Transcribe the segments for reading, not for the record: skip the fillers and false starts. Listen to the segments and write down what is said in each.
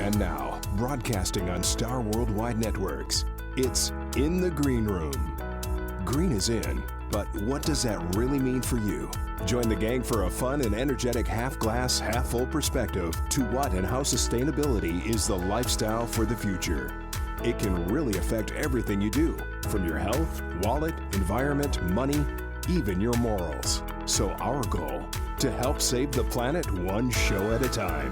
And now, broadcasting on Star Worldwide Networks, it's In the Green Room. Green is in, but what does that really mean for you? Join the gang for a fun and energetic half-glass, half-full perspective to what and how sustainability is the lifestyle for the future. It can really affect everything you do, from your health, wallet, environment, money, even your morals. So our goal, to help save the planet one show at a time.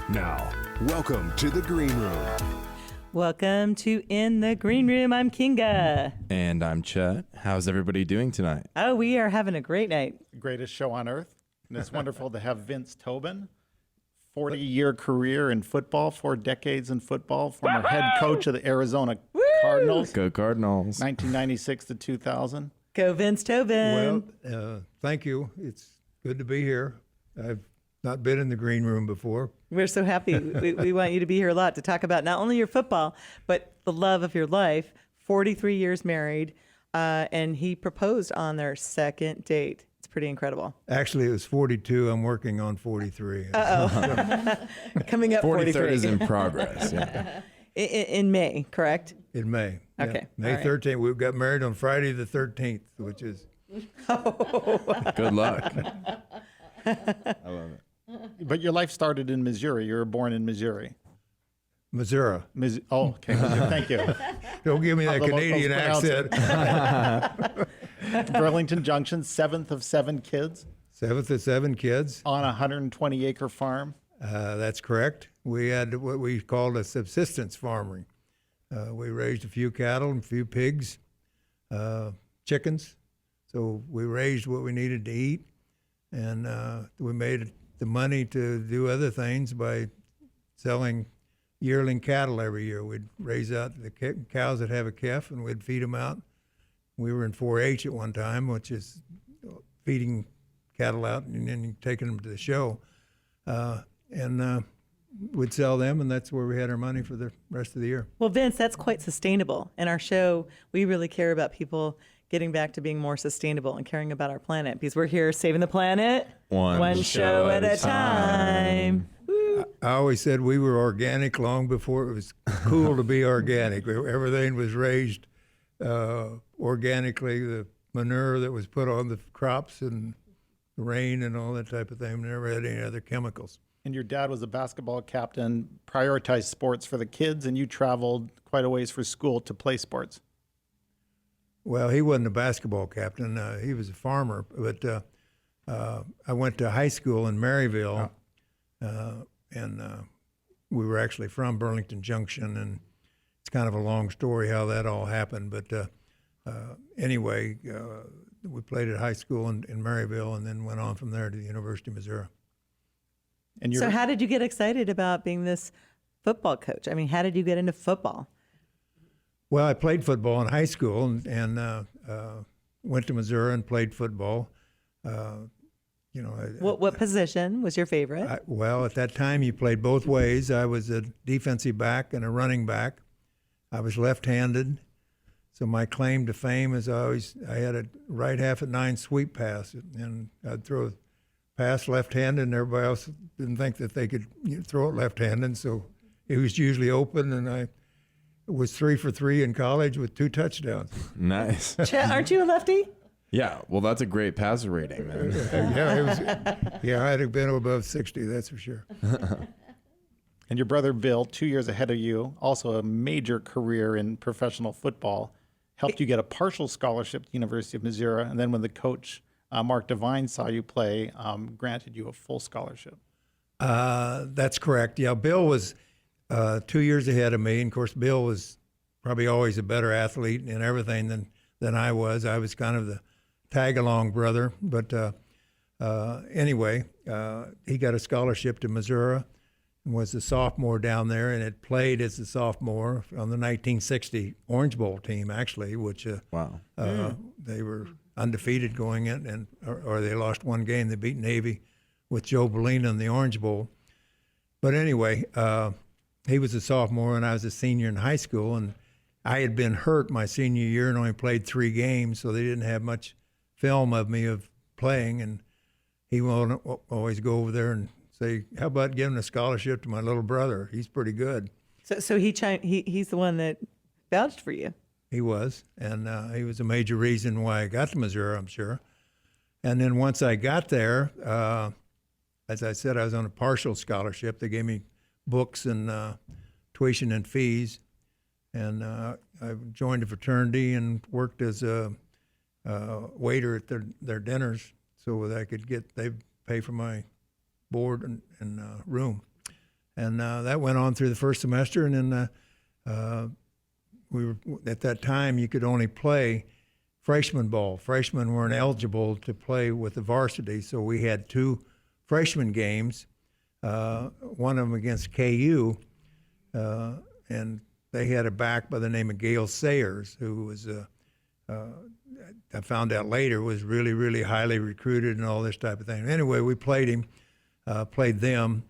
Now, welcome to the Green Room. Welcome to In the Green Room. I'm Kinga. And I'm Chet. How's everybody doing tonight? Oh, we are having a great night. Greatest show on earth. And it's wonderful to have Vince Tobin, 40-year career in football, 4 decades in football, former head coach of the Arizona Cardinals, Go Cardinals. 1996 to 2000. Go Vince Tobin. Well, thank you. It's good to be here. I've not been in the green room before. We're so happy. we want you to be here a lot to talk about not only your football, but the love of your life. 43 years married, and he proposed on their second date. It's pretty incredible. Actually, it was 42. I'm working on 43. Uh-oh. Coming up 43. 43rd is in progress. Yeah. In May, correct? In May. Okay. Yeah. May All right. 13th. We got married on Friday the 13th, which is... Good luck. I love it. But your life started in Missouri. You were born in Missouri. Missouri. Okay. Missouri. Thank you. Don't give me that the Canadian locals accent. Burlington Junction, 7th of 7 kids 7th of 7 kids. on a 120-acre farm. That's correct. We had what we called a subsistence farming. We raised a few cattle and a few pigs, chickens. So we raised what we needed to eat, and we made the money to do other things by selling yearling cattle every year. We'd raise out the cows that have a calf, and we'd feed them out. We were in 4-H at one time, which is feeding cattle out and then taking them to the show. And we'd sell them, and that's where we had our money for the rest of the year. Well, Vince, that's quite sustainable. In our show, we really care about people getting back to being more sustainable and caring about our planet, because we're here saving the planet One show at a time. I always said we were organic long before it was cool to be organic. Everything was raised organically. The manure that was put on the crops and the rain and all that type of thing. We never had any other chemicals. And your dad was a basketball captain, prioritized sports for the kids, and you traveled quite a ways for school to play sports. Well, he wasn't a basketball captain. He was a farmer. But I went to high school in Maryville, and we were actually from Burlington Junction. And it's kind of a long story how that all happened. But anyway, we played at high school in Maryville and then went on from there to the University of Missouri. And So how did you get excited about being this football coach? I mean, how did you get into football? Well, I played football in high school and went to Missouri and played football. What position was your favorite? Well, at that time, you played both ways. I was a defensive back and a running back. I was left-handed, so my claim to fame is I had a right half at 9 sweep pass, and I'd throw a pass left-handed, and everybody else didn't think that they could throw it left-handed, so it was usually open, and I was 3 for 3 in college with 2 touchdowns. Nice. Chet, aren't you a lefty? Yeah, well, that's a great passer rating, man. I'd have been above 60, that's for sure. And your brother Bill, 2 years ahead of you, also a major career in professional football, helped you get a partial scholarship to the University of Missouri, and then when the coach, Mark Devine, saw you play, granted you a full scholarship. That's correct. Yeah, Bill was 2 years ahead of me. And of course, Bill was probably always a better athlete and everything than I was. I was kind of the tag-along brother. But anyway, he got a scholarship to Missouri and was a sophomore down there, and had played as a sophomore on the 1960 Orange Bowl team, actually, which Wow. they were undefeated going in, or they lost one game. They beat Navy with Joe Bellina in the Orange Bowl. But anyway, he was a sophomore and I was a senior in high school, and I had been hurt my senior year and only played 3 games, so they didn't have much film of me of playing, and he would always go over there and say, how about giving a scholarship to my little brother? He's pretty good. So he's the one that vouched for you. He was, and he was a major reason why I got to Missouri, I'm sure. And then once I got there, as I said, I was on a partial scholarship. They gave me books and tuition and fees. And I joined a fraternity and worked as a waiter at their dinners so that I could they pay for my board and room. And that went on through the first semester. And then we were, at that time, you could only play freshman ball. Freshmen weren't eligible to play with the varsity, so we had 2 freshman games, one of them against KU, and they had a back by the name of Gail Sayers, who was, I found out later, was really, really highly recruited and all this type of thing. Anyway, we played him, played them,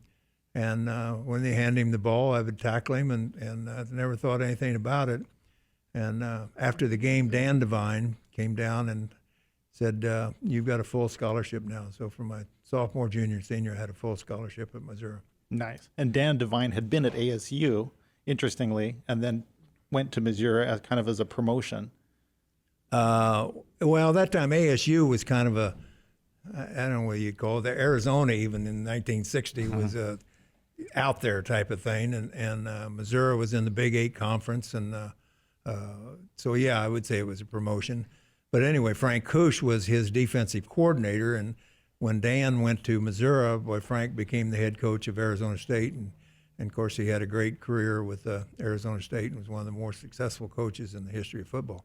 and when they handed him the ball, I would tackle him, and I never thought anything about it. And after the game, Dan Devine came down and said, you've got a full scholarship now. So for my sophomore, junior, and senior, I had a full scholarship at Missouri. Nice. And Dan Devine had been at ASU, interestingly, and then went to Missouri as kind of as a promotion. Well, that time ASU was kind of I don't know what you'd call it, Arizona even in 1960 was a out there type of thing. And Missouri was in the Big 8 conference. And so, yeah, I would say it was a promotion. But anyway, Frank Kush was his defensive coordinator. And when Dan went to Missouri, boy, Frank became the head coach of Arizona State. And of course, he had a great career with Arizona State and was one of the more successful coaches in the history of football.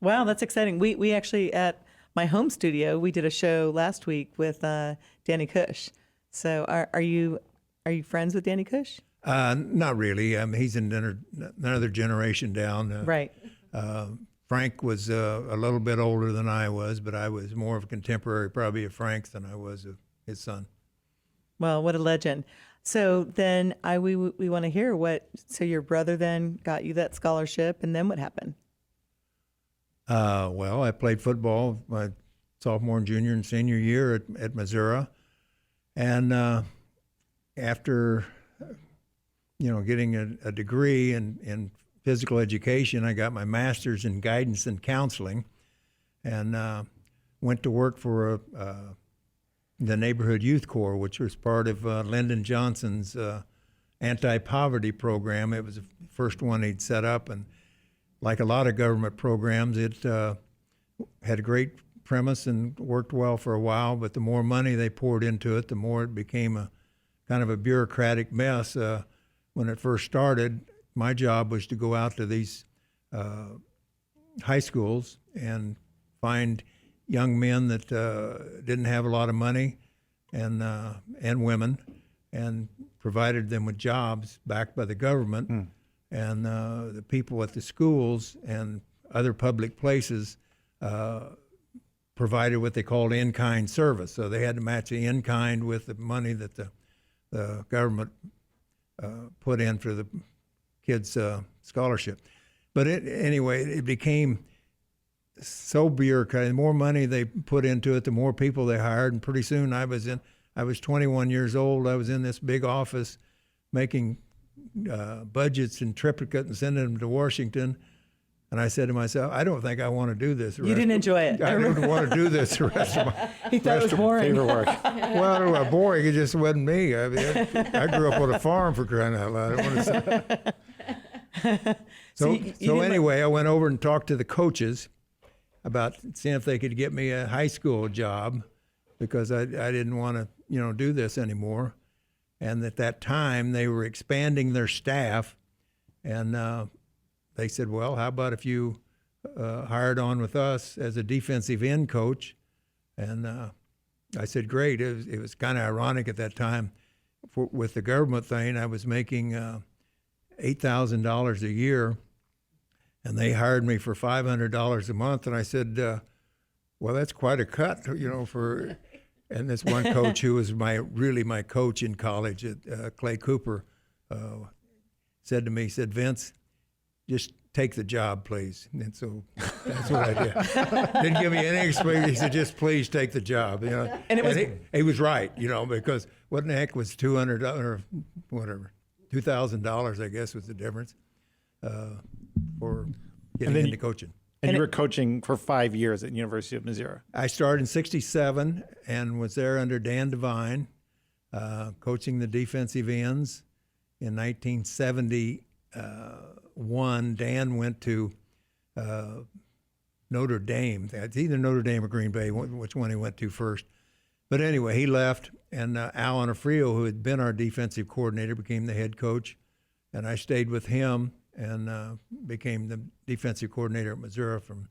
Wow, that's exciting. We actually, at my home studio, we did a show last week with Danny Kush. So are you friends with Danny Kush? Not really. I mean, he's another generation down. Right. Frank was a little bit older than I was, but I was more of a contemporary probably of Frank's than I was of his son. Well, what a legend. So then we want to hear so your brother then got you that scholarship, and then what happened? Well, I played football my sophomore, junior, and senior year at Missouri. And after, getting a degree in physical education, I got my master's in guidance and counseling and went to work for the Neighborhood Youth Corps, which was part of Lyndon Johnson's anti-poverty program. It was the first one he'd set up, and like a lot of government programs, it had a great premise and worked well for a while, but the more money they poured into it, the more it became a kind of a bureaucratic mess. When it first started, my job was to go out to these high schools and find young men that didn't have a lot of money and women, and provided them with jobs backed by the government. And the people at the schools and other public places provided what they called in-kind service. So they had to match the in-kind with the money that the government put in for the kids' scholarship. But anyway, it became so bureaucratic. The more money they put into it, the more people they hired. And pretty soon I was 21 years old. I was in this big office making budgets in triplicate and sending them to Washington. And I said to myself, I don't think I want to do this. You didn't enjoy it. I didn't want to do this the rest of my He thought it was boring. Favorite work. Well, it was boring. It just wasn't me. I mean, I grew up on a farm, for crying out loud. So anyway, I went over and talked to the coaches about seeing if they could get me a high school job because I didn't want to, do this anymore. And at that time, they were expanding their staff, and they said, well, how about if you hired on with us as a defensive end coach? And I said, great. It was kind of ironic at that time. With the government thing, I was making $8,000 a year, and they hired me for $500 a month. And I said, well, that's quite a cut, for... And this one coach who was my coach in college, Clay Cooper, said to me, Vince, just take the job, please. And so That's what I did. Didn't give me any explanation. He said, just please take the job. You know, And it was- he was right. You know, because what in the heck was $200 or whatever, $2,000 I guess was the difference for getting then into coaching. And you were coaching for 5 years at University of Missouri. I started in '67 and was there under Dan Devine, coaching the defensive ends. In 1971, Dan went to Notre Dame. It's either Notre Dame or Green Bay, which one he went to first. But anyway, he left, and Al Onofrio, who had been our defensive coordinator, became the head coach, and I stayed with him and became the defensive coordinator at Missouri from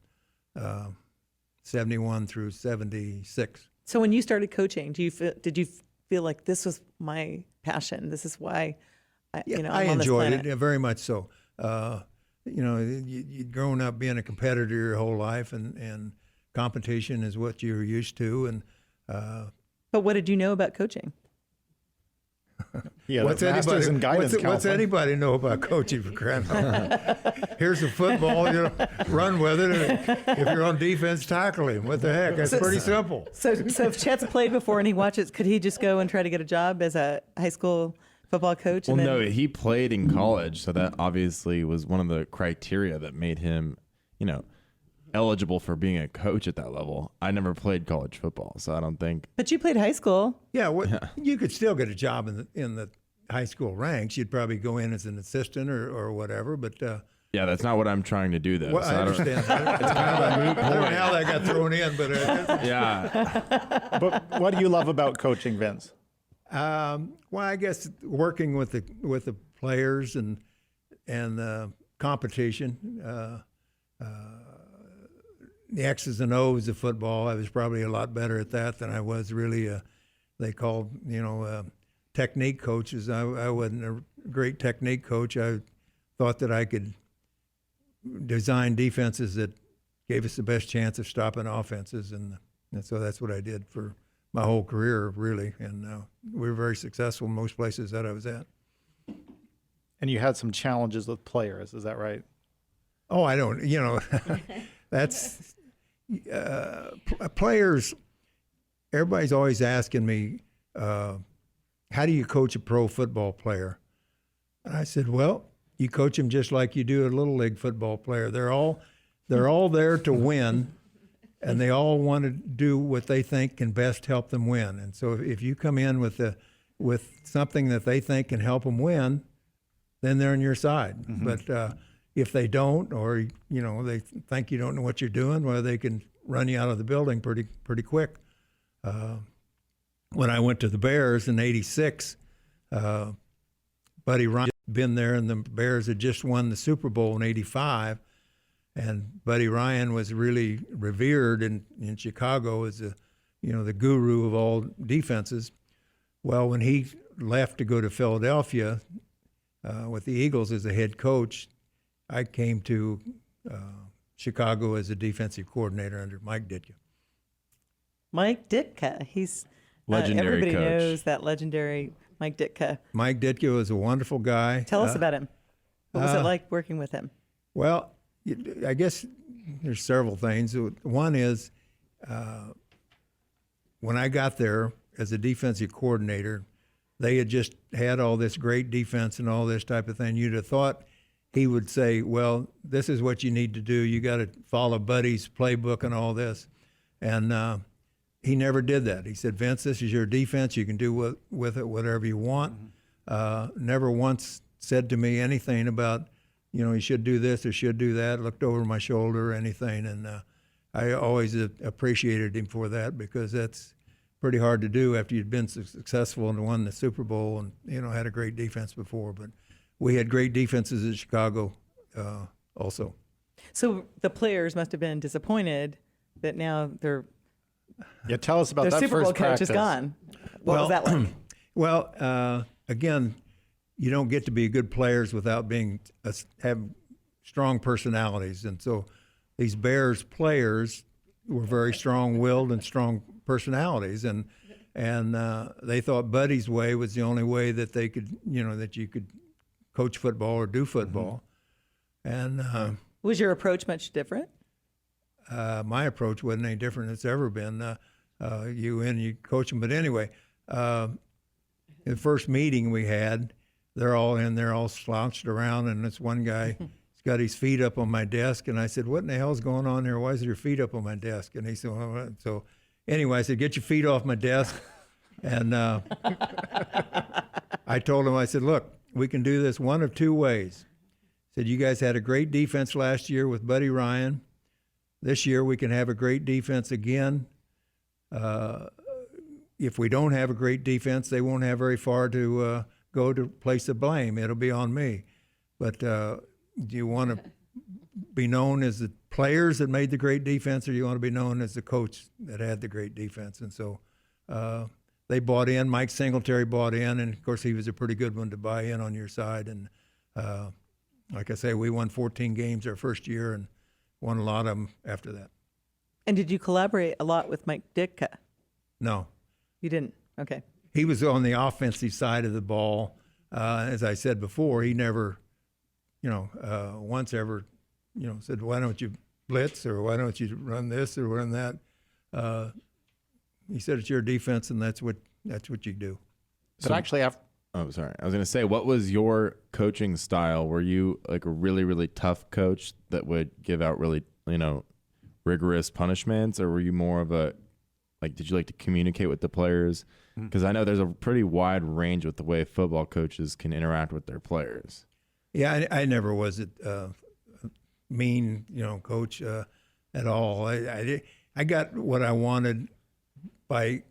71 through 76. So when you started coaching, did you feel like this was my passion? This is why I I'm on this enjoyed planet? it very much so. You know, you'd grown up being a competitor your whole life, and competition is what you're used to. And But what did you know about coaching? Yeah, what's masters in guidance what's counseling. anybody know about coaching for crying out loud? Here's the football, you know, run with it. And if you're on defense, tackle him. What the heck? That's pretty simple. So if Chet's played before and he watches, could he just go and try to get a job as a high school football coach? Well, and then, no, he played in college, so that obviously was one of the criteria that made him, you know, eligible for being a coach at that level. I never played college football, so I don't think. But you played high school. Yeah, you could still get a job in the high school ranks. You'd probably go in as an assistant or whatever. But Yeah, that's not what I'm trying to do, though. well, so I don't- understand. It's kind of a moot point. I don't know how that got thrown in, but Yeah, But what do you love about coaching, Vince? well, I guess working with the players and the competition, the X's and O's of football. I was probably a lot better at that than I was really. They called technique coaches. I wasn't a great technique coach. I thought that I could design defenses that gave us the best chance of stopping offenses, and so that's what I did for my whole career, really. And we were very successful in most places that I was at. And you had some challenges with players, is that right? Oh, I don't, that's players. Everybody's always asking me, how do you coach a pro football player? And I said, well, you coach them just like you do a little league football player. They're all there to win, and they all want to do what they think can best help them win. And so if you come in with something that they think can help them win, then they're on your side. Mm-hmm. But if they don't, or they think you don't know what you're doing, well, they can run you out of the building pretty quick. When I went to the Bears in '86, Buddy Ryan had been there, and the Bears had just won the Super Bowl in '85, and Buddy Ryan was really revered in Chicago as the guru of all defenses. Well, when he left to go to Philadelphia with the Eagles as a head coach, I came to Chicago as a defensive coordinator under Mike Ditka. Mike Ditka, he's Legendary everybody coach. knows that legendary Mike Ditka. Mike Ditka was a wonderful guy. Tell us about him. What was it like working with him? Well, I guess there's several things. One is when I got there as a defensive coordinator, they had just had all this great defense and all this type of thing. You'd have thought he would say, well, this is what you need to do. You got to follow Buddy's playbook and all this. And he never did that. He said, Vince, this is your defense. You can do with it whatever you want. Never once said to me anything about, you should do this or should do that, looked over my shoulder or anything. And I always appreciated him for that, because that's pretty hard to do after you'd been successful and won the Super Bowl and, had a great defense before. But we had great defenses in Chicago also. So the players must have been disappointed that now their Tell us about that Super Bowl first coach practice. is gone. What was that like? Well, again, you don't get to be good players without have strong personalities. And so these Bears players were very strong-willed and strong personalities. And they thought Buddy's way was the only way that they could, that you could coach football or do football. And Was your approach much different? my approach wasn't any different than it's ever been. You coach them. But anyway, the first meeting we had, they're all in there, all slouched around, and this one guy, he's got his feet up on my desk, and I said, "What in the hell's going on here? Why is your feet up on my desk?" And he said, well, so anyway, I said, "Get your feet off my desk." And I told him, I said, "Look, we can do this one of two ways." I said, "You guys had a great defense last year with Buddy Ryan. This year we can have a great defense again. If we don't have a great defense, they won't have very far to go to place the blame. It'll be on me. But do you want to be known as the players that made the great defense, or do you want to be known as the coach that had the great defense?" And so they bought in. Mike Singletary bought in, and of course he was a pretty good one to buy in on your side. And like I say, we won 14 games our first year and won a lot of them after that. And did you collaborate a lot with Mike Ditka? No. You didn't? Okay. He was on the offensive side of the ball. As I said before, he never, once ever, said, "Why don't you blitz?" or "Why don't you run this or run that?" He said, "It's your defense, and that's what you do." But actually, Oh, sorry. I was going to say, what was your coaching style? Were you like a really, really tough coach that would give out really, rigorous punishments, or were you more of a, did you like to communicate with the players? Because I know there's a pretty wide range with the way football coaches can interact with their players. Yeah, I never was a mean, coach at all. I got what I wanted by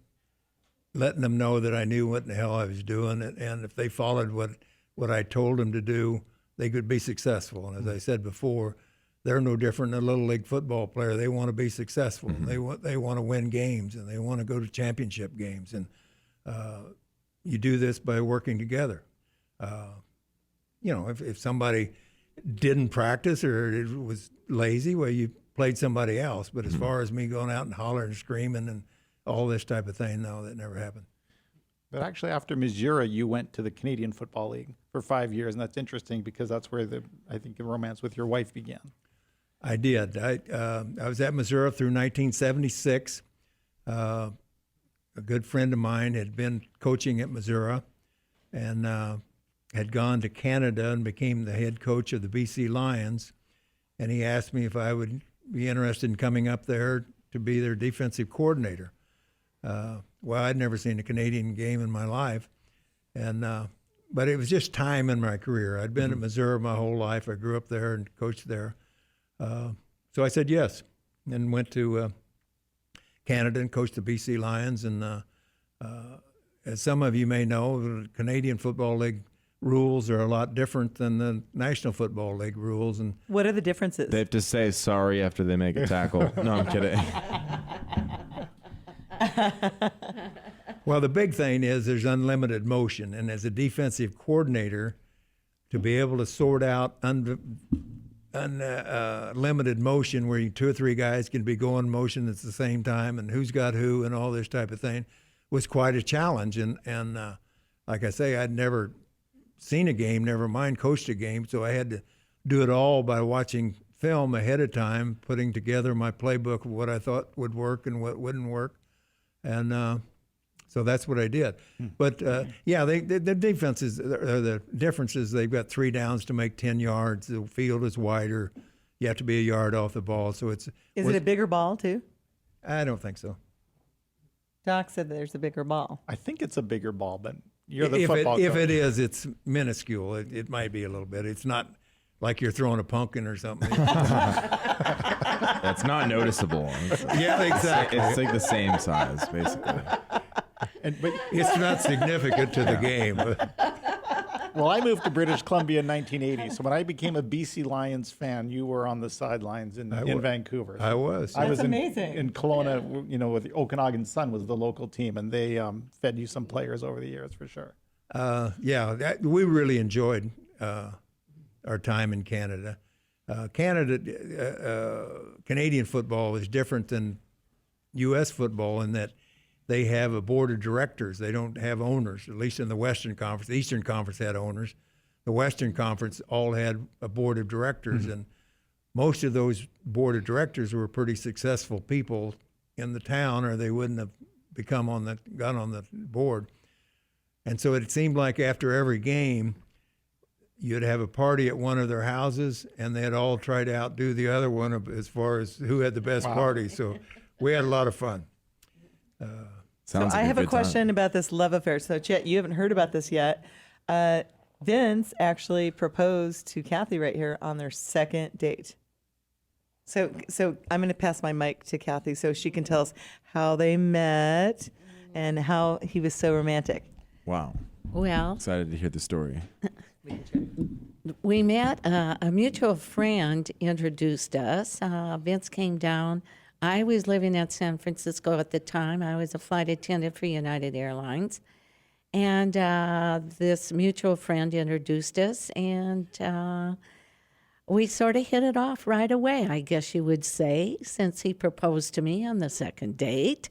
letting them know that I knew what in the hell I was doing, and if they followed what I told them to do, they could be successful. And as I said before, they're no different than a little league football player. They want to be successful. Mm-hmm. They want to win games, and they want to go to championship games. And you do this by working together. If somebody didn't practice or it was lazy, well, you played somebody else. But as far as me going out and hollering and screaming and all this type of thing, no, that never happened. But actually, after Missouri, you went to the Canadian Football League for 5 years, and that's interesting because that's where I think the romance with your wife began. I did. I was at Missouri through 1976. A good friend of mine had been coaching at Missouri and had gone to Canada and became the head coach of the BC Lions. And he asked me if I would be interested in coming up there to be their defensive coordinator. Well, I'd never seen a Canadian game in my life, but it was just time in my career. I'd been at Missouri my whole life. I grew up there and coached there. So I said yes, and went to Canada and coached the BC Lions. And as some of you may know, the Canadian Football League rules are a lot different than the National Football League rules. And what are the differences? They have to say sorry after they make a tackle. No, I'm kidding. Well, the big thing is there's unlimited motion, and as a defensive coordinator, to be able to sort out unlimited motion where two or three guys can be going motion at the same time and who's got who and all this type of thing was quite a challenge. And like I say, I'd never seen a game, never mind coached a game, so I had to do it all by watching film ahead of time, putting together my playbook of what I thought would work and what wouldn't work. And so that's what I did. But, the defenses, the differences, they've got 3 downs to make 10 yards. The field is wider. You have to be a yard off the ball. So Is it a bigger ball, too? I don't think so. Doc said there's a bigger ball. I think it's a bigger ball, but you're the football coach. If it is, it's minuscule. It might be a little bit. It's not like you're throwing a pumpkin or something. That's not noticeable. Yeah, exactly. It's like the same size, basically. But it's not significant to the game. Well, I moved to British Columbia in 1980, so when I became a BC Lions fan, you were on the sidelines in Vancouver. I was. That's was amazing. In Kelowna, with the Okanagan Sun was the local team, and they fed you some players over the years for sure. We really enjoyed our time in Canada. Canadian football is different than U.S. football in that they have a board of directors. They don't have owners, at least in the Western Conference. The Eastern Conference had owners. The Western Conference all had a board of directors, and most of those board of directors were pretty successful people in the town, or they wouldn't have got on the board. And so it seemed like after every game, you'd have a party at one of their houses, and they'd all try to outdo the other one as far as who had the best party. So we had a lot of fun. Sounds So like I have a good time. question about this love affair. So Chet, you haven't heard about this yet. Vince actually proposed to Kathy right here on their second date. So I'm going to pass my mic to Kathy so she can tell us how they met and how he was so romantic. Wow. Well, Excited to hear the story. we met, a mutual friend introduced us. Vince came down. I was living at San Francisco at the time. I was a flight attendant for United Airlines. And this mutual friend introduced us, and we sort of hit it off right away, I guess you would say, since he proposed to me on the second date.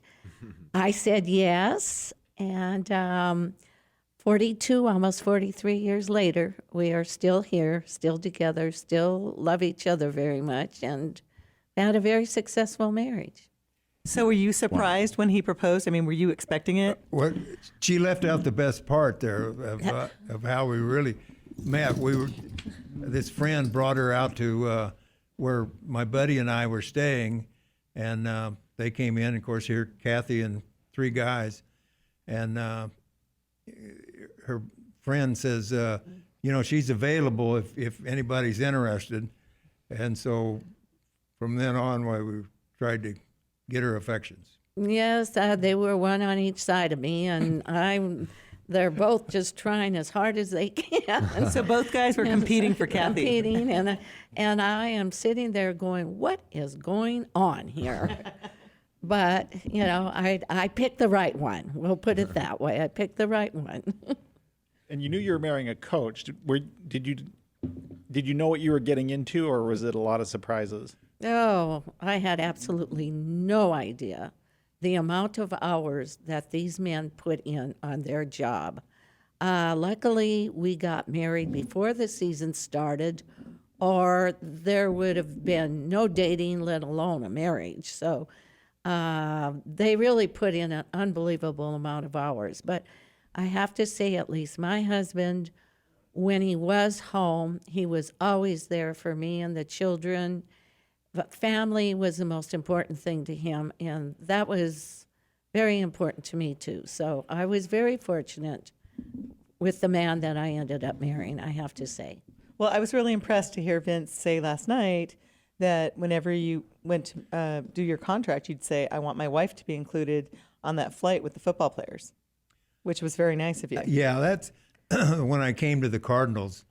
I said yes, and 42, almost 43 years later, we are still here, still together, still love each other very much, and had a very successful marriage. So were you surprised when he proposed? I mean, were you expecting it? Well, she left out the best part there of how we really met. This friend brought her out to where my buddy and I were staying, and they came in. Of course, here Kathy and three guys, and her friend says, she's available if anybody's interested, and so from then on, we tried to get her affections. Yes, they were one on each side of me, and they're both just trying as hard as they can. So both guys were competing for Kathy. Competing, and I am sitting there going, what is going on here? But, I picked the right one. We'll put it that way. I picked the right one. And you knew you were marrying a coach. Did you know what you were getting into, or was it a lot of surprises? Oh, I had absolutely no idea the amount of hours that these men put in on their job. Luckily, we got married before the season started, or there would have been no dating, let alone a marriage. So they really put in an unbelievable amount of hours. But I have to say, at least my husband, when he was home, he was always there for me and the children. But family was the most important thing to him, and that was very important to me, too. So I was very fortunate with the man that I ended up marrying, I have to say. Well, I was really impressed to hear Vince say last night that whenever you went to do your contract, you'd say, I want my wife to be included on that flight with the football players, which was very nice of you. Yeah, that's when I came to the Cardinals.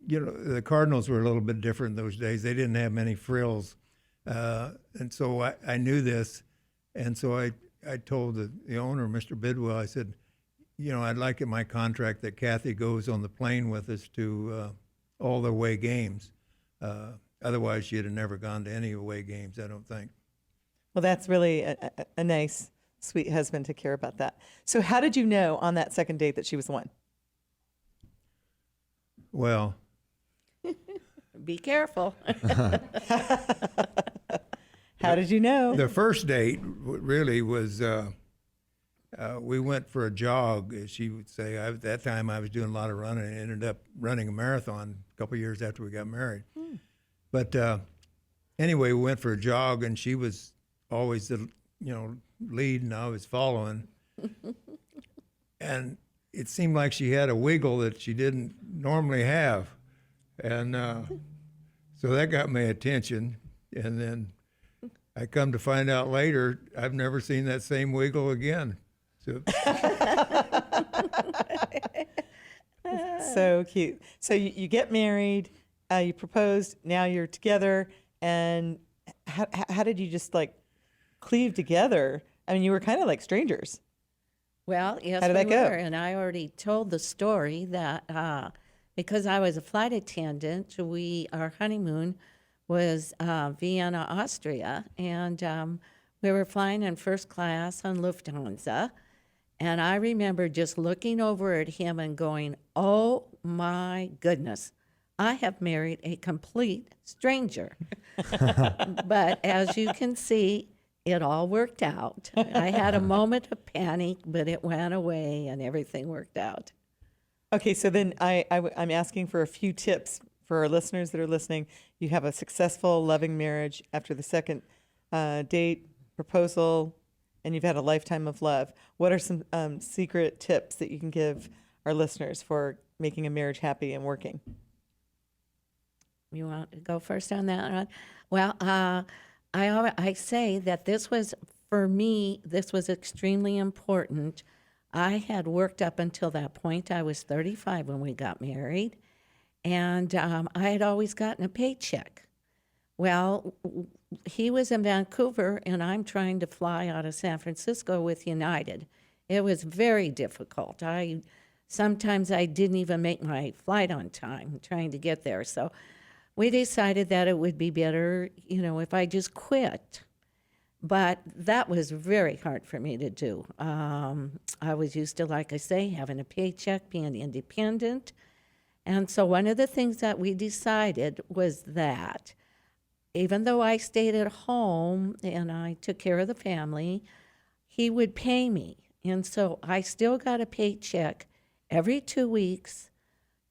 The Cardinals were a little bit different those days. They didn't have many frills. And so I knew this. And so I told the owner, Mr. Bidwell, I said, I'd like in my contract that Kathy goes on the plane with us to all the away games. Otherwise, she'd have never gone to any away games, I don't think. Well, that's really a nice, sweet husband to care about that. So how did you know on that second date that she was the one? Well, Be careful. How did you know? the first date really was we went for a jog, as she would say. At that time, I was doing a lot of running and ended up running a marathon a couple of years after we got married. But anyway, we went for a jog, and she was always the lead, and I was following. And it seemed like she had a wiggle that she didn't normally have. And so that got my attention. And then I come to find out later, I've never seen that same wiggle again. So, So cute. So you get married, you proposed, now you're together. And how did you just cleave together? I mean, you were kind of like strangers. Well, yes, How did that we go? were. And I already told the story that because I was a flight attendant, our honeymoon was Vienna, Austria. And we were flying in first class on Lufthansa. And I remember just looking over at him and going, oh, my goodness, I have married a complete stranger. But as you can see, it all worked out. I had a moment of panic, but it went away and everything worked out. Okay, so then I'm asking for a few tips for our listeners that are listening. You have a successful, loving marriage after the second date, proposal, and you've had a lifetime of love. What are some secret tips that you can give our listeners for making a marriage happy and working? You want to go first on that, Ron? Well, I say that this was, for me, this was extremely important. I had worked up until that point. I was 35 when we got married, and I had always gotten a paycheck. Well, he was in Vancouver, and I'm trying to fly out of San Francisco with United. It was very difficult. Sometimes I didn't even make my flight on time trying to get there. So we decided that it would be better, if I just quit. But that was very hard for me to do. I was used to, like I say, having a paycheck, being independent. And so one of the things that we decided was that even though I stayed at home and I took care of the family, he would pay me. And so I still got a paycheck every 2 weeks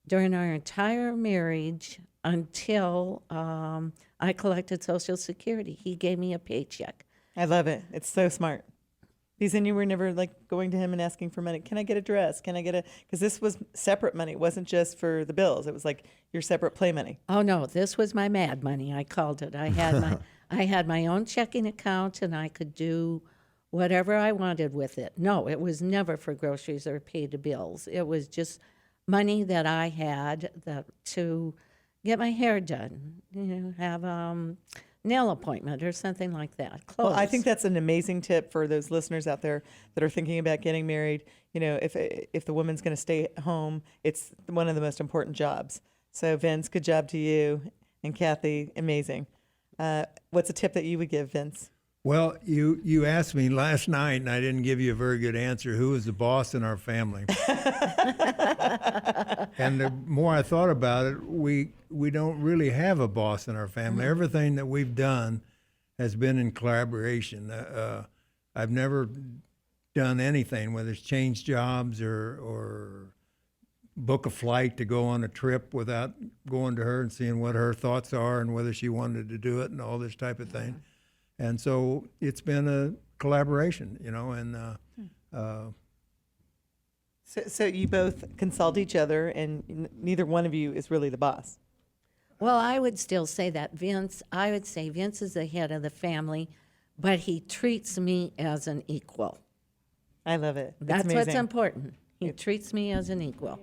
during our entire marriage until I collected Social Security. He gave me a paycheck. I love it. It's so smart. Because then you were never like going to him and asking for money. Can I get a dress? Can I get a, because this was separate money. It wasn't just for the bills. It was like your separate play money. Oh no, this was my mad money. I called it. I had my own checking account and I could do whatever I wanted with it. No, it was never for groceries or pay the bills. It was just money that I had to get my hair done, have nail appointment or something like that. Clothes. Well, I think that's an amazing tip for those listeners out there that are thinking about getting married. If the woman's going to stay home, it's one of the most important jobs. So Vince, good job to you, and Kathy, amazing. What's a tip that you would give, Vince? Well, you asked me last night, and I didn't give you a very good answer. Who is the boss in our family? And the more I thought about it, we don't really have a boss in our family. Mm-hmm. Everything that we've done has been in collaboration. I've never done anything, whether it's change jobs or book a flight to go on a trip without going to her and seeing what her thoughts are and whether she wanted to do it and all this type of thing. And so it's been a collaboration, So you both consult each other, and neither one of you is really the boss. Well, I would still say that Vince is the head of the family, but he treats me as an equal. I love it. That's what's important. He treats me as an equal.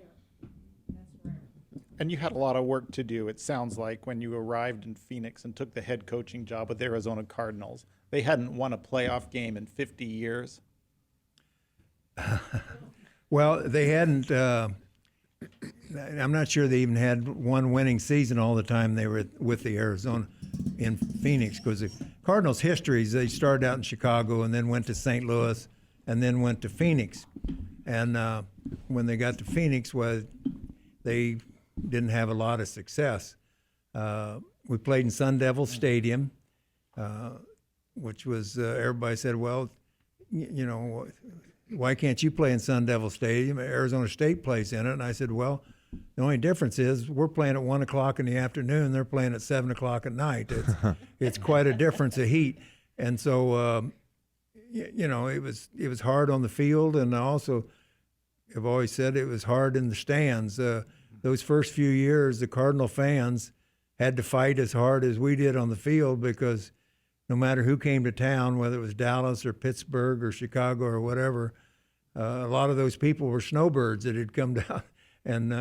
And you had a lot of work to do, it sounds like, when you arrived in Phoenix and took the head coaching job with the Arizona Cardinals. They hadn't won a playoff game in 50 years. Well, they hadn't. I'm not sure they even had one winning season all the time they were with the Arizona in Phoenix, because the Cardinals' history is they started out in Chicago and then went to St. Louis and then went to Phoenix. And when they got to Phoenix, they didn't have a lot of success. We played in Sun Devil Stadium, which was everybody said, well, why can't you play in Sun Devil Stadium? Arizona State plays in it. And I said, well, the only difference is we're playing at 1 o'clock in the afternoon. They're playing at 7 o'clock at night. It's quite a difference of heat. And so, it was hard on the field. And I also have always said it was hard in the stands. Those first few years, the Cardinal fans had to fight as hard as we did on the field, because no matter who came to town, whether it was Dallas or Pittsburgh or Chicago or whatever, a lot of those people were snowbirds that had come down and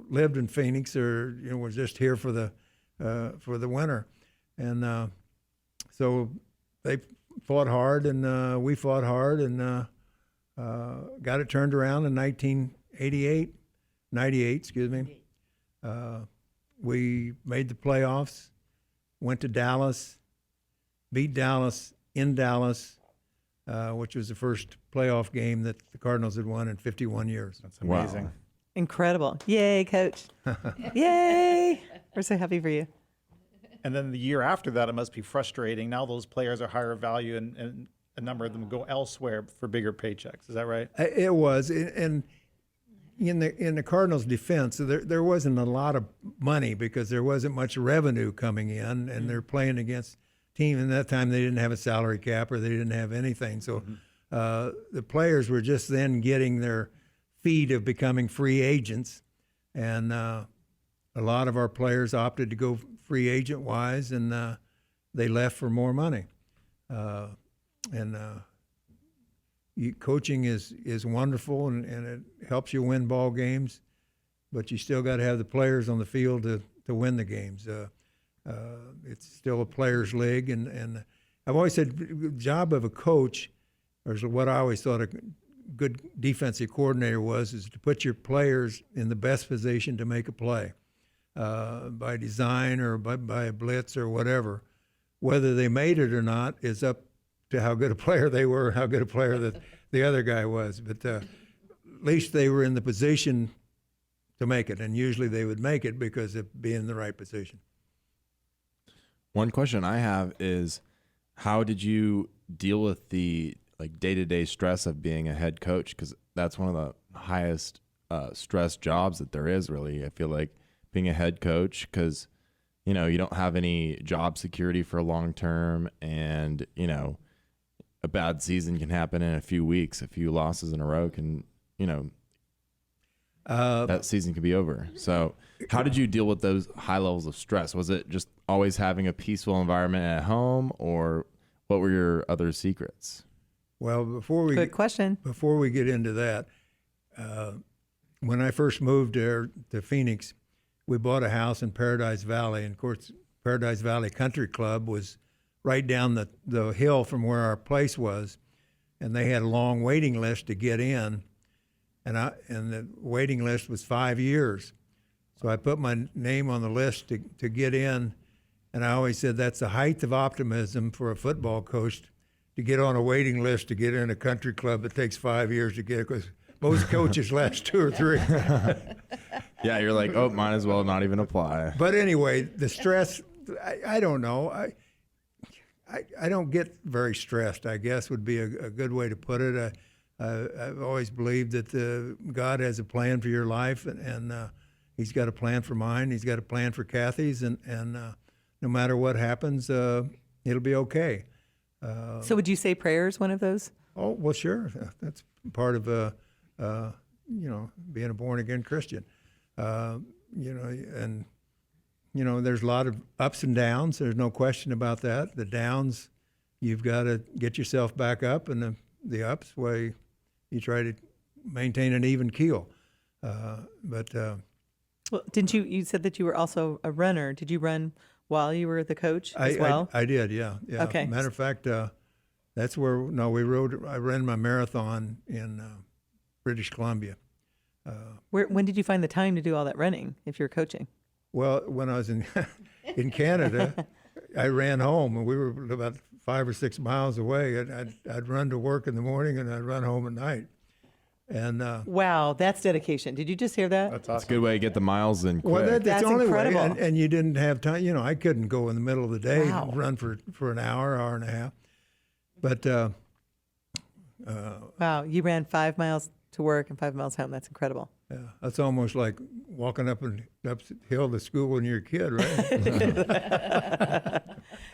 lived in Phoenix, or were just here for the winter. And so they fought hard, and we fought hard, and got it turned around in 98, excuse me. We made the playoffs, went to Dallas, beat Dallas in Dallas, which was the first playoff game that the Cardinals had won in 51 years. That's amazing. Wow. Incredible. Yay, coach. Yay. We're so happy for you. And then the year after that, it must be frustrating. Now those players are higher value, and a number of them go elsewhere for bigger paychecks. Is that right? It was, and in the Cardinals' defense, there wasn't a lot of money because there wasn't much revenue coming in, and they're playing against teams. And that time they didn't have a salary cap or they didn't have anything. So the players were just then getting their feet of becoming free agents, and a lot of our players opted to go free agent wise, and they left for more money. Coaching is wonderful, and it helps you win ball games, but you still got to have the players on the field to win the games. It's still a players' league, and I've always said the job of a coach, or what I always thought a good defensive coordinator is to put your players in the best position to make a play by design or by a blitz or whatever. Whether they made it or not is up to how good a player they were, how good a player that the other guy was. But at least they were in the position to make it, and usually they would make it because of being in the right position. One question I have is, how did you deal with the day-to-day stress of being a head coach? Because that's one of the highest stress jobs that there is, really. I feel like being a head coach, because you don't have any job security for a long term, and a bad season can happen in a few weeks. A few losses in a row can, that season could be over. So how did you deal with those high levels of stress? Was it just always having a peaceful environment at home, or what were your other secrets? Well, Good question. Before we get into that, when I first moved there to Phoenix, we bought a house in Paradise Valley. And of course, Paradise Valley Country Club was right down the hill from where our place was, and they had a long waiting list to get in, and the waiting list was 5 years. So I put my name on the list to get in, and I always said that's the height of optimism for a football coach to get on a waiting list to get in a country club that takes 5 years to get, because most coaches last 2 or 3. Yeah, you're like, oh, might as well not even apply. But anyway, the stress, I don't know. I don't get very stressed, I guess, would be a good way to put it. I've always believed that God has a plan for your life, and He's got a plan for mine. He's got a plan for Kathy's, and no matter what happens, it'll be okay. So would you say prayer is one of those? Oh, well, sure. That's part of being a born-again Christian. There's a lot of ups and downs. There's no question about that. The downs, you've got to get yourself back up, and the ups, way you try to maintain an even keel. Well, didn't you said that you were also a runner. Did you run while you were the coach as well? I did, yeah. Okay. Matter of fact, that's where, I ran my marathon in British Columbia. When did you find the time to do all that running if you're coaching? Well, when I was in Canada, I ran home, and we were about 5 or 6 miles away. And I'd run to work in the morning, and I'd run home at night. And wow, that's dedication. Did you just hear that? That's That's a awesome. good way to get the miles in quick. well, that's That's the only incredible. way. And you didn't have time. I couldn't go in the middle of the day Wow. and run for an hour and a half. But Wow, you ran 5 miles to work and 5 miles home. That's incredible. yeah, that's almost like walking up the hill to school when you're a kid, right?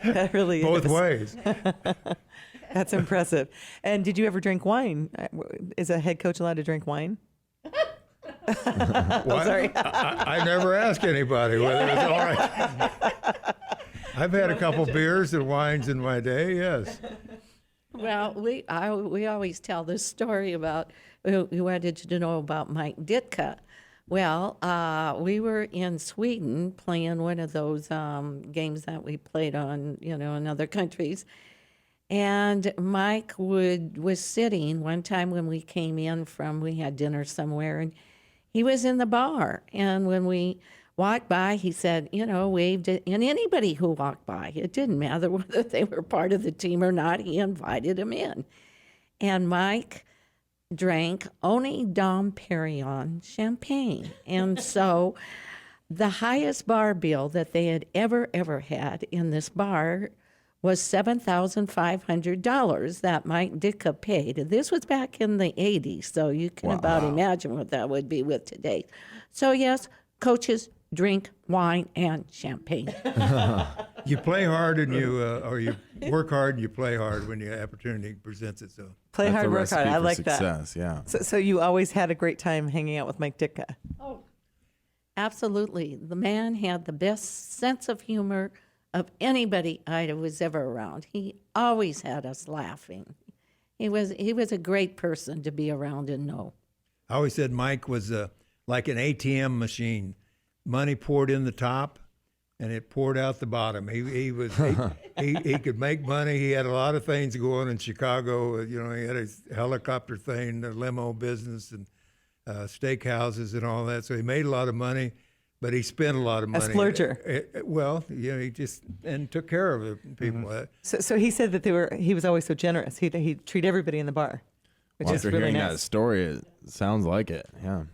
That really Both is. ways. That's impressive. And did you ever drink wine? Is a head coach allowed to drink wine? Sorry. I never asked anybody whether it was all right. I've had a couple beers and wines in my day, yes. Well, we always tell this story about we wanted to know about Mike Ditka. Well, we were in Sweden playing one of those games that we played on, in other countries. And Mike was sitting one time when we came in we had dinner somewhere, and he was in the bar. And when we walked by, he said, waved at, and anybody who walked by, it didn't matter whether they were part of the team or not, he invited them in. And Mike drank only Dom Perignon champagne. And so the highest bar bill that they had ever had in this bar was $7,500 that Mike Ditka paid. This was back in the 80s, so you can about imagine what that would be with today. So yes, coaches drink wine and champagne. You play hard and or you work hard and you play hard when the opportunity presents itself. Play That's hard, a work recipe hard. I for like success, that. Yeah. So you always had a great time hanging out with Mike Ditka. Oh, absolutely. The man had the best sense of humor of anybody I was ever around. He always had us laughing. He was a great person to be around and know. I always said Mike was like an ATM machine. Money poured in the top, and it poured out the bottom. He could make money. He had a lot of things going in Chicago. He had his helicopter thing, the limo business, and steakhouses and all that. So he made a lot of money, but he spent a lot of money. A splurger. He just and took care of the people. Mm-hmm. So he said that he was always so generous. He'd treat everybody in the bar, which is After really hearing nice. that story, it sounds like it. Yeah.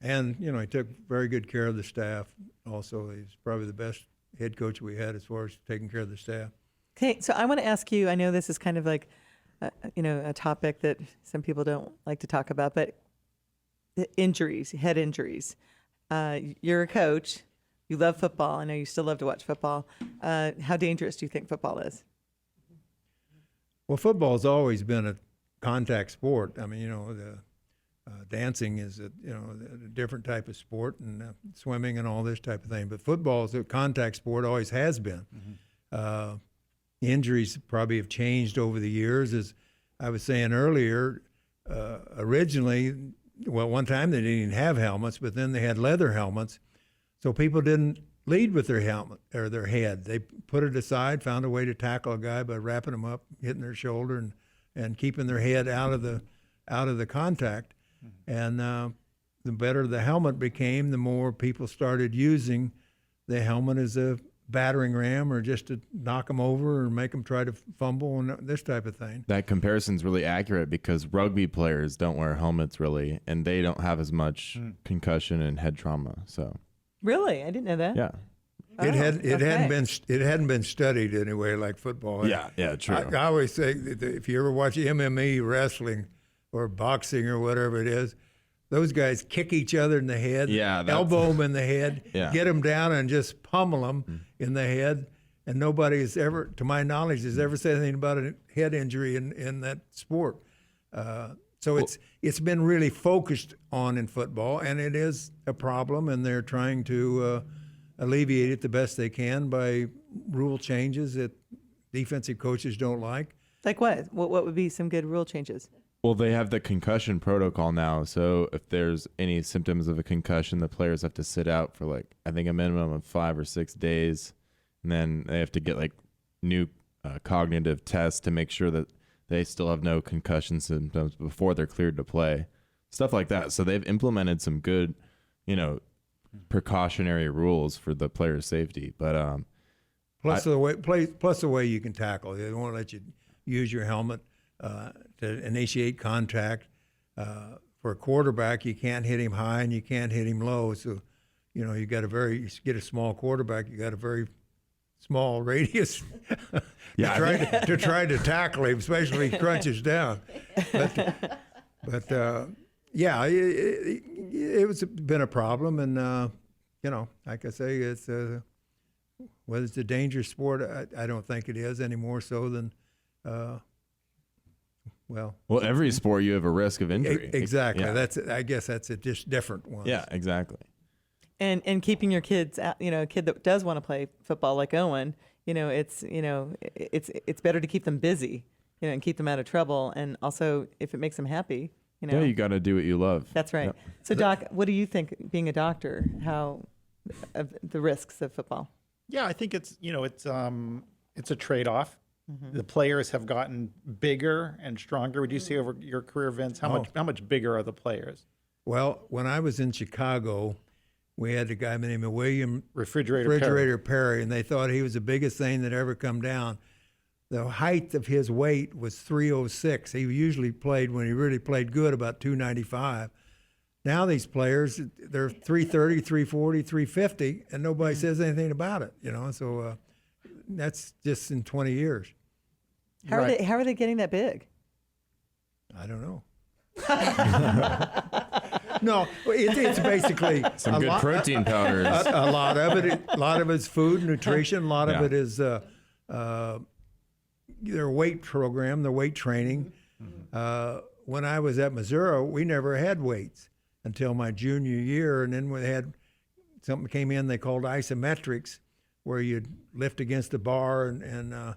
And he took very good care of the staff. Also, he's probably the best head coach we had as far as taking care of the staff. Okay, so I want to ask you. I know this is kind of like, a topic that some people don't like to talk about, but the injuries, head injuries. You're a coach. You love football. I know you still love to watch football. How dangerous do you think football is? Well, football's always been a contact sport. I mean, dancing is a different type of sport, and swimming and all this type of thing. But football is a contact sport, always has been. Mm-hmm. Injuries probably have changed over the years. As I was saying earlier, originally, one time they didn't even have helmets, but then they had leather helmets, so people didn't lead with their helmet or their head. They put it aside, found a way to tackle a guy by wrapping him up, hitting their shoulder, and keeping their head out of the contact. And the better the helmet became, the more people started using the helmet as a battering ram or just to knock them over or make them try to fumble and this type of thing. That comparison's really accurate because rugby players don't wear helmets really, and they don't have as much concussion and head trauma. So Really, I didn't know that. yeah, It okay. hadn't been studied anyway like football. yeah, true. I always say that if you ever watch MMA wrestling or boxing or whatever it is, those guys kick each other in the head, elbow them in the head, get them down and just pummel them in the head. And nobody has ever, to my knowledge, has ever said anything about a head injury in that sport. So it's been really focused on in football, and it is a problem, and they're trying to alleviate it the best they can by rule changes that defensive coaches don't like. Like what? What would be some good rule changes? Well, they have the concussion protocol now. So if there's any symptoms of a concussion, the players have to sit out for I think a minimum of 5 or 6 days. And then they have to get new cognitive tests to make sure that they still have no concussion symptoms before they're cleared to play. Stuff like that. So they've implemented some good, precautionary rules for the player's safety. But plus the way you can tackle. They won't let you use your helmet to initiate contact. For a quarterback, you can't hit him high and you can't hit him low. So, you get a small quarterback, you got a very small radius to try to tackle him, especially if he crunches down. But it was been a problem, and like I say, it's whether it's a dangerous sport, I don't think it is any more so than. Well, every sport you have a risk of injury. Exactly. Yeah. I guess that's a just different one. Yeah, exactly. And keeping your kids out, a kid that does want to play football like Owen, it's better to keep them busy, and keep them out of trouble. And also if it makes them happy, Yeah, you got to do what you love. That's right. Yep. So Doc, what do you think, being a doctor, of the risks of football? Yeah, I think it's a trade-off. Mm-hmm. The players have gotten bigger and stronger. Would you say over your career, Vince? How much bigger are the players? Well, when I was in Chicago, we had a guy named William Refrigerator Perry, and they thought he was the biggest thing that ever come down. the height of his weight was 306. He usually played, when he really played good, about 295. Now these players, they're 330, 340, 350, and nobody says anything about it, you know. So that's just in 20 years. How are they getting that big? I don't know. No, it's basically Some good protein powders. A lot of it is food, nutrition. A lot of it is their weight program, their weight training. When I was at Missouri, we never had weights until my junior year, and then we had something came in they called isometrics, where you'd lift against the bar and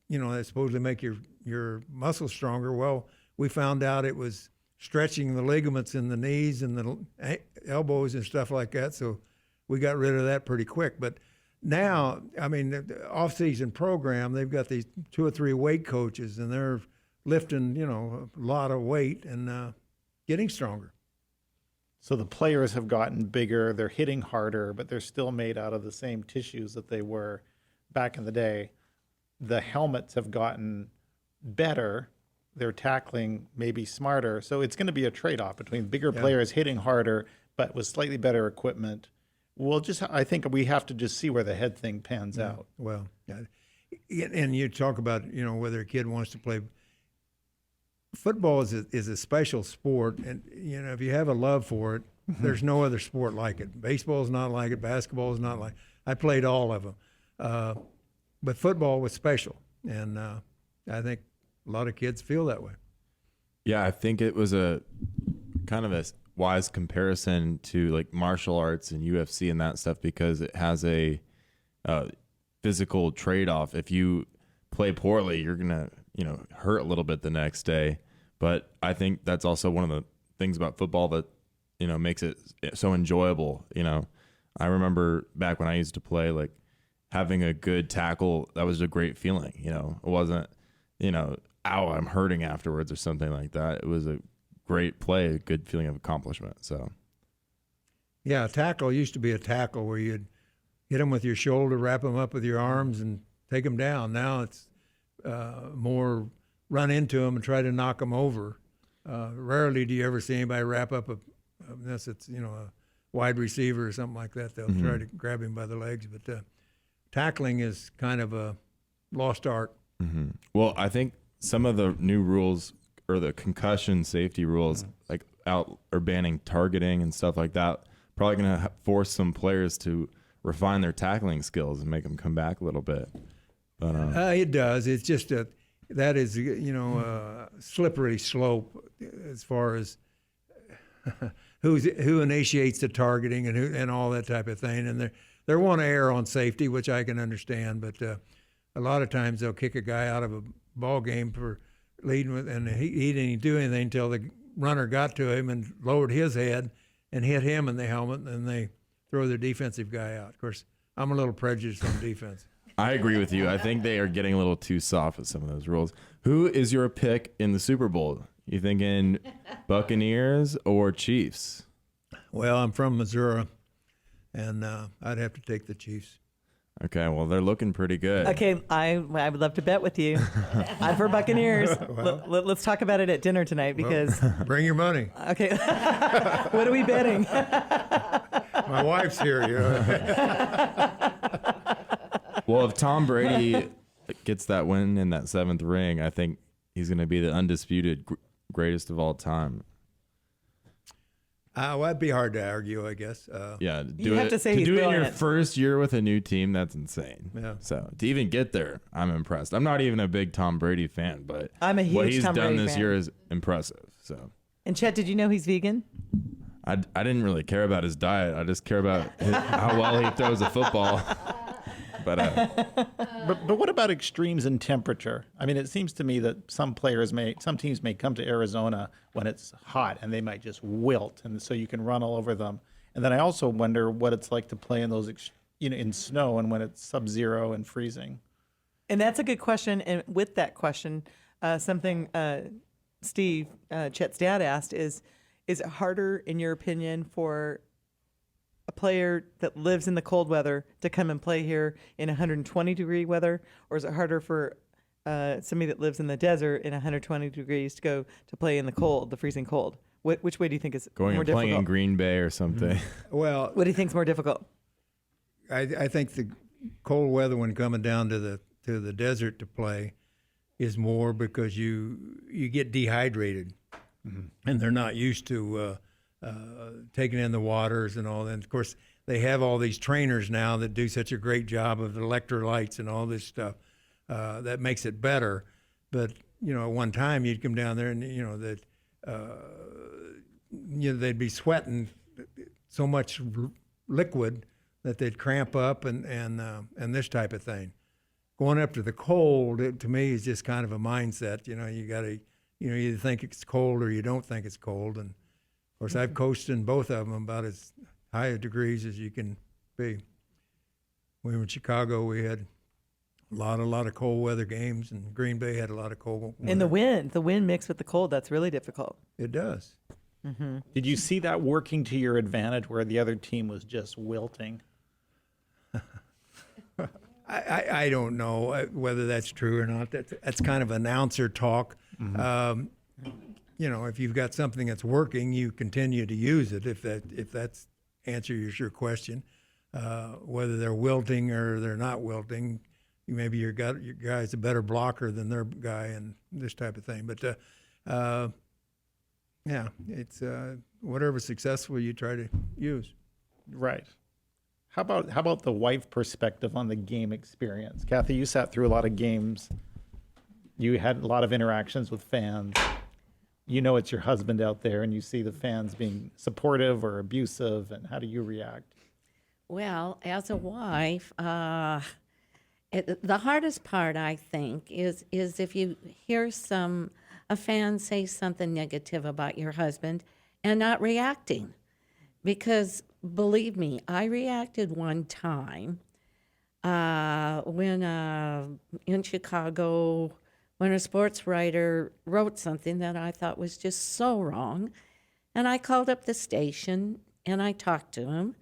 you know, that supposedly make your muscles stronger. Well, we found out it was stretching the ligaments in the knees and the elbows and stuff like that. So we got rid of that pretty quick. But now, I mean, the off-season program, they've got these 2 or 3 weight coaches, and they're lifting, you know, a lot of weight and getting stronger. So the players have gotten bigger, they're hitting harder, but they're still made out of the same tissues that they were back in the day. The helmets have gotten better. They're tackling maybe smarter. So it's going to be a trade-off between bigger players hitting harder, but with slightly better equipment. I think we have to just see where the head thing pans out. Well, and you talk about, you know, whether a kid wants to play. Football is a special sport, and you know, if you have a love for it, there's no other sport like it. Baseball is not like it. Basketball is not like. I played all of them, but football was special, and I think a lot of kids feel that way. Yeah, I think it was a kind of a wise comparison to like martial arts and UFC and that stuff, because it has a physical trade-off. If you play poorly, you're gonna, you know, hurt a little bit the next day. But I think that's also one of the things about football that, you know, makes it so enjoyable. You know, I remember back when I used to play, like having a good tackle, that was a great feeling. You know, it wasn't, you know, ow, I'm hurting afterwards or something like that. It was a great play, a good feeling of accomplishment. So, yeah, a tackle used to be a tackle where you'd hit them with your shoulder, wrap them up with your arms, and take them down. Now it's more run into them and try to knock them over. Rarely do you ever see anybody wrap up unless it's, you know, a wide receiver or something like that. They'll try to grab him by the legs. But tackling is kind of a lost art. Well, I think some of the new rules or the concussion safety rules, like out or banning targeting and stuff like that, probably going to force some players to refine their tackling skills and make them come back a little bit. But it does. It's just that is, you know, a slippery slope as far as who initiates the targeting and all that type of thing. And they want to err on safety, which I can understand, but a lot of times they'll kick a guy out of a ball game for leading with, and he didn't do anything until the runner got to him and lowered his head and hit him in the helmet, and they throw the defensive guy out. Of course, I'm a little prejudiced on defense. I agree with you. I think they are getting a little too soft with some of those rules. Who is your pick in the Super Bowl? You thinking Buccaneers or Chiefs? Well, I'm from Missouri, and I'd have to take the Chiefs. Okay, well, they're looking pretty good. Okay, I would love to bet with you. I'm for Buccaneers. Let's talk about it at dinner tonight because. Bring your money. Okay, what are we betting? My wife's here. You know. Well, if Tom Brady gets that win in that 7th ring, I think he's going to be the undisputed greatest of all time. Well, that'd be hard to argue, I guess. Yeah, You have to say he's do it in your brilliant. first year with a new team, that's insane. Yeah. So to even get there, I'm impressed. I'm not even a big Tom Brady fan, but I'm a what huge he's Tom done Brady this fan. year is impressive. So And Chet, did you know he's vegan? I didn't really care about his diet. I just care about how well he throws a football. But But what about extremes in temperature? I mean, it seems to me that some teams may come to Arizona when it's hot and they might just wilt, and so you can run all over them. And then I also wonder what it's like to play in those, in snow and when it's sub-zero and freezing. And that's a good question. And with that question, something Steve, Chet's dad, asked is it harder, in your opinion, for a player that lives in the cold weather to come and play here in 120-degree weather, or is it harder for somebody that lives in the desert in 120 degrees to go to play in the cold, the freezing cold? Which way do you think is Going more and playing difficult? in Green Bay or something. Well, What do you think is more difficult? I think the cold weather when coming down to the desert to play is more because you get dehydrated, and they're not used to taking in the waters and all that. And of course, they have all these trainers now that do such a great job of electrolytes and all this stuff that makes it better. But at one time you'd come down there and they'd be sweating so much liquid that they'd cramp up and this type of thing. Going up to the cold, to me, is just kind of a mindset. You got to, you either think it's cold or you don't think it's cold. And of course, I've coached in both of them about as high a degrees as you can be. We were in Chicago. We had a lot of cold weather games, and Green Bay had a lot of cold weather. And the wind mixed with the cold, that's really difficult. It does. Did you see that working to your advantage where the other team was just wilting? I don't know whether that's true or not. That's kind of announcer talk. If you've got something that's working, you continue to use it. If that's answers your question, whether they're wilting or they're not wilting, maybe your guy's a better blocker than their guy and this type of thing. But it's whatever's successful you try to use. Right. How about the wife perspective on the game experience? Kathy, you sat through a lot of games. You had a lot of interactions with fans. It's your husband out there, and you see the fans being supportive or abusive, and how do you react? Well, as a wife, the hardest part, I think, is if you hear a fan say something negative about your husband and not reacting. Because believe me, I reacted one time when in Chicago, when a sports writer wrote something that I thought was just so wrong. And I called up the station and I talked to him.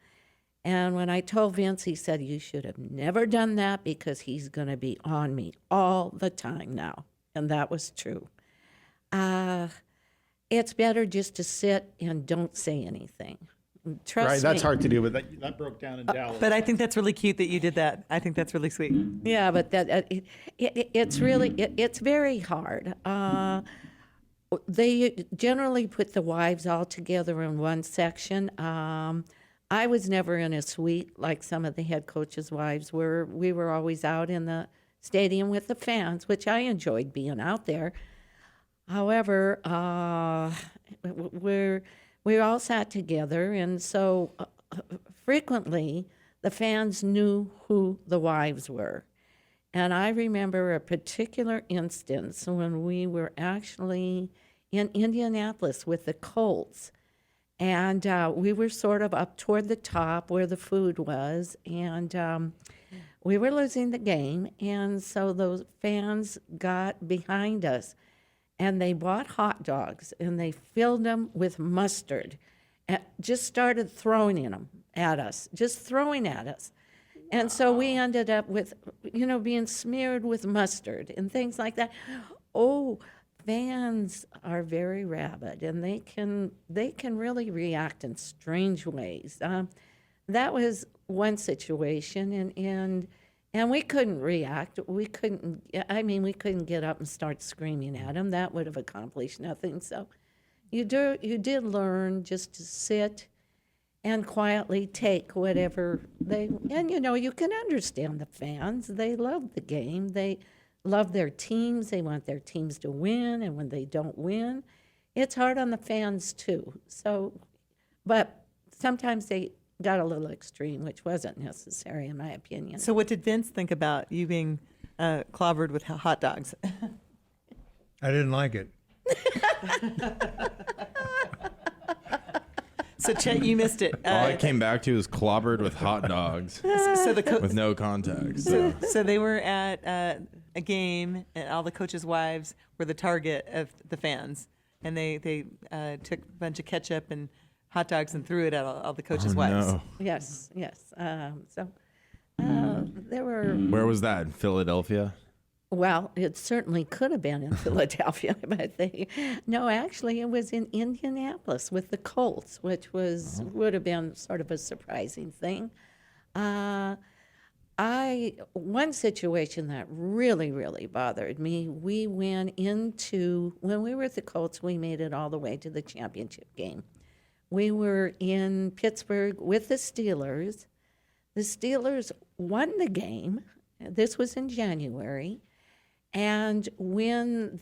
And when I told Vince, he said, "You should have never done that because he's going to be on me all the time now." And that was true. It's better just to sit and don't say anything. Trust Right, that's me. hard to do, but that broke down in Dallas. But I think that's really cute that you did that. I think that's really sweet. Yeah, but it's very hard. They generally put the wives all together in one section. I was never in a suite like some of the head coaches' wives were. We were always out in the stadium with the fans, which I enjoyed being out there. However, we all sat together, and so frequently the fans knew who the wives were. And I remember a particular instance when we were actually in Indianapolis with the Colts. And we were sort of up toward the top where the food was. And we were losing the game. And so those fans got behind us. And they bought hot dogs. And they filled them with mustard. And just started throwing them at us. Just throwing at us. And so we ended up with, being smeared with mustard and things like that. Oh, fans are very rabid, and they can really react in strange ways. That was one situation, and we couldn't react. We couldn't get up and start screaming at them. That would have accomplished nothing. So you did learn just to sit and quietly take whatever you can understand the fans. They love the game. They love their teams. They want their teams to win, and when they don't win, it's hard on the fans too. So, but sometimes they got a little extreme, which wasn't necessary in my opinion. So what did Vince think about you being clobbered with hot dogs? I didn't like it. So Chet, you missed it. All I came back to was clobbered with hot dogs So the with no context. So. So they were at a game, and all the coaches' wives were the target of the fans, and they took a bunch of ketchup and hot dogs and threw it at all the coaches' wives. No. Yes, yes. There were. Where was that? In Philadelphia? Well, it certainly could have been in Philadelphia, but actually, it was in Indianapolis with the Colts, which would have been sort of a surprising thing. One situation that really, really bothered me, we went into, when we were at the Colts, we made it all the way to the championship game. We were in Pittsburgh with the Steelers. The Steelers won the game. This was in January. And when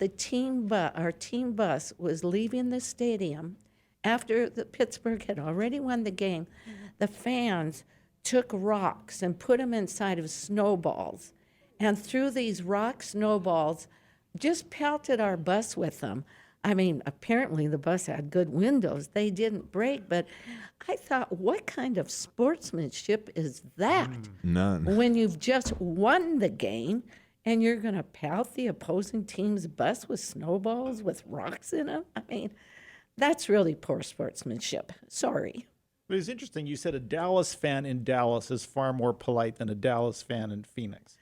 our team bus was leaving the stadium, after the Pittsburgh had already won the game, the fans took rocks and put them inside of snowballs and threw these rock snowballs, just pelted our bus with them. I mean, apparently the bus had good windows. They didn't break, but I thought, what kind of sportsmanship is that? None. When you've just won the game and you're going to pelt the opposing team's bus with snowballs with rocks in them? I mean, that's really poor sportsmanship. Sorry. But it's interesting. You said a Dallas fan in Dallas is far more polite than a Dallas fan in Phoenix.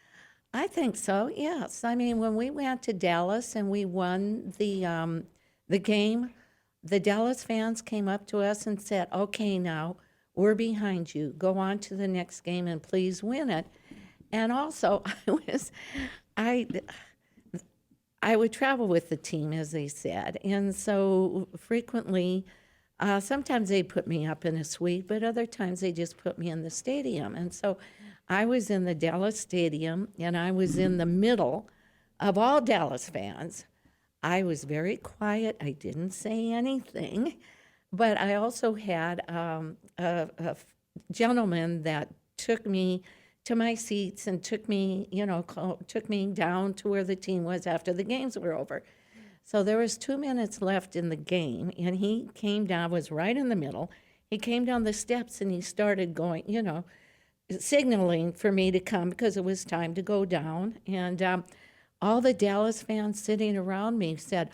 I think so, yes. I mean, when we went to Dallas and we won the game, the Dallas fans came up to us and said, okay, now we're behind you. Go on to the next game and please win it. And also, I would travel with the team, as they said. And so frequently, sometimes they put me up in a suite, but other times they just put me in the stadium. And so I was in the Dallas stadium, and I was in the middle of all Dallas fans. I was very quiet. I didn't say anything. But I also had a gentleman that took me to my seats and took me down to where the team was after the games were over. So there was 2 minutes left in the game, and he came down, was right in the middle. He came down the steps, and he started going, signaling for me to come because it was time to go down. And all the Dallas fans sitting around me said,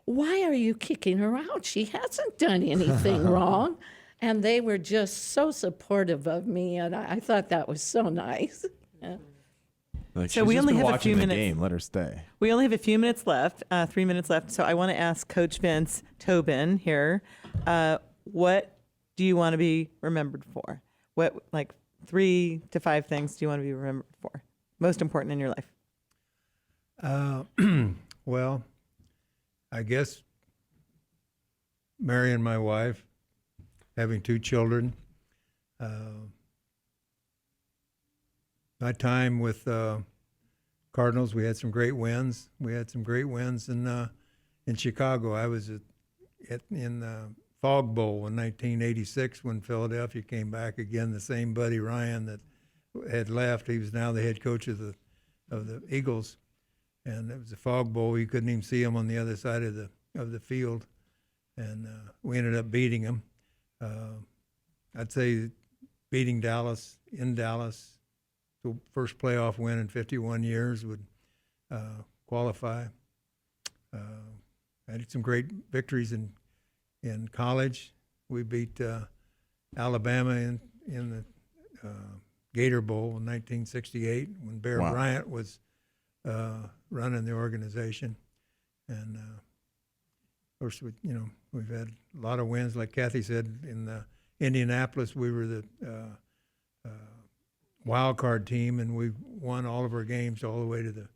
why are you kicking her out? She hasn't done anything wrong. And they were just so supportive of me, and I thought that was so nice. Yeah. Like, So she's we just only been have a watching few the minutes. game. Let her stay. We only have a few minutes left, 3 minutes left. So I want to ask Coach Vince Tobin here, what do you want to be remembered for? What, 3 to 5 things do you want to be remembered for? Most important in your life? Well, I guess marrying my wife, having 2 children. My time with Cardinals, we had some great wins. We had some great wins in Chicago. I was in the Fog Bowl in 1986 when Philadelphia came back again. The same Buddy Ryan that had left, he was now the head coach of the Eagles, and it was a Fog Bowl. You couldn't even see him on the other side of the field, and we ended up beating him. I'd say beating Dallas in Dallas, the first playoff win in 51 years would qualify. I had some great victories in college. We beat Alabama in the Gator Bowl in 1968 when Bear Bryant was running the organization. And of course, we've had a lot of wins. Like Kathy said, in Indianapolis, we were the wild card team, and we won all of our games all the way to the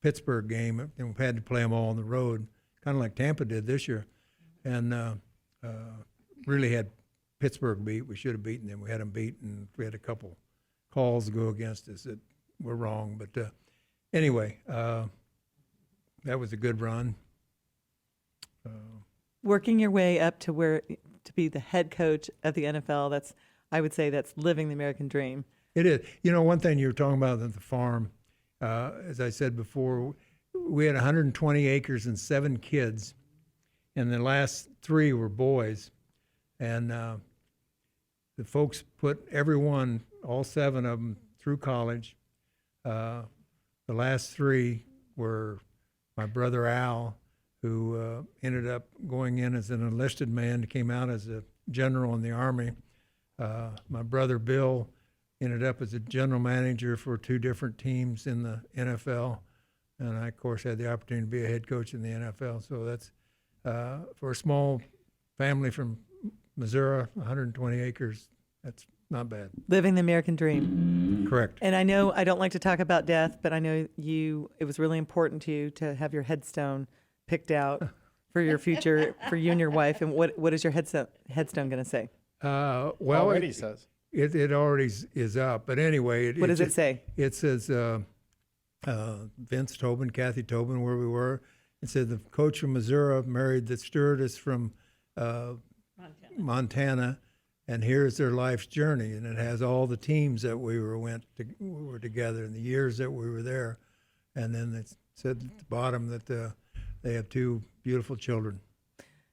Pittsburgh game, and we've had to play them all on the road, kind of like Tampa did this year. And really had Pittsburgh beat. We should have beaten them. We had them beat, and we had a couple calls go against us that were wrong. But anyway, that was a good run. Working your way up to be the head coach of the NFL, I would say that's living the American dream. It is. One thing you were talking about at the farm, as I said before, we had 120 acres and 7 kids, and the last 3 were boys. And the folks put everyone, all 7 of them, through college. The last 3 were my brother Al, who ended up going in as an enlisted man, came out as a general in the Army. My brother Bill ended up as a general manager for 2 different teams in the NFL. And I, of course, had the opportunity to be a head coach in the NFL. So that's, for a small family from Missouri, 120 acres, that's not bad. Living the American dream. Correct. And I know I don't like to talk about death, but I know it was really important to you to have your headstone picked out for your future, for you and your wife. And what is your headstone going to say? Well, Already says. it already is up. But anyway, What does it say? It says Vince Tobin, Kathy Tobin, where we were. It said the coach from Missouri married the stewardess from Montana, and here's their life's journey. And it has all the teams that we were together and the years that we were there. And then it said at the bottom that they have 2 beautiful children.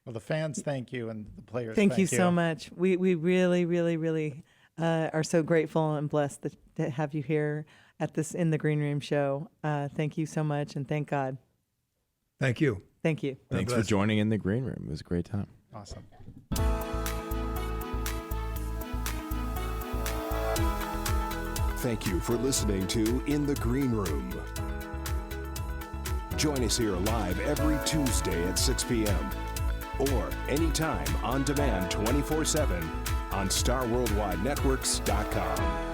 Well, the fans thank you, and the players Thank you so much. We really, really, really are so grateful and blessed to have you here at this In the Green Room show. Thank you so much, and thank God. Thank you. Thank you. Thanks for joining in the green room. It was a great time. Awesome. Thank you for listening to In the Green Room. Join us here live every Tuesday at 6 p.m. or anytime on demand 24/7 on StarWorldWideNetworks.com.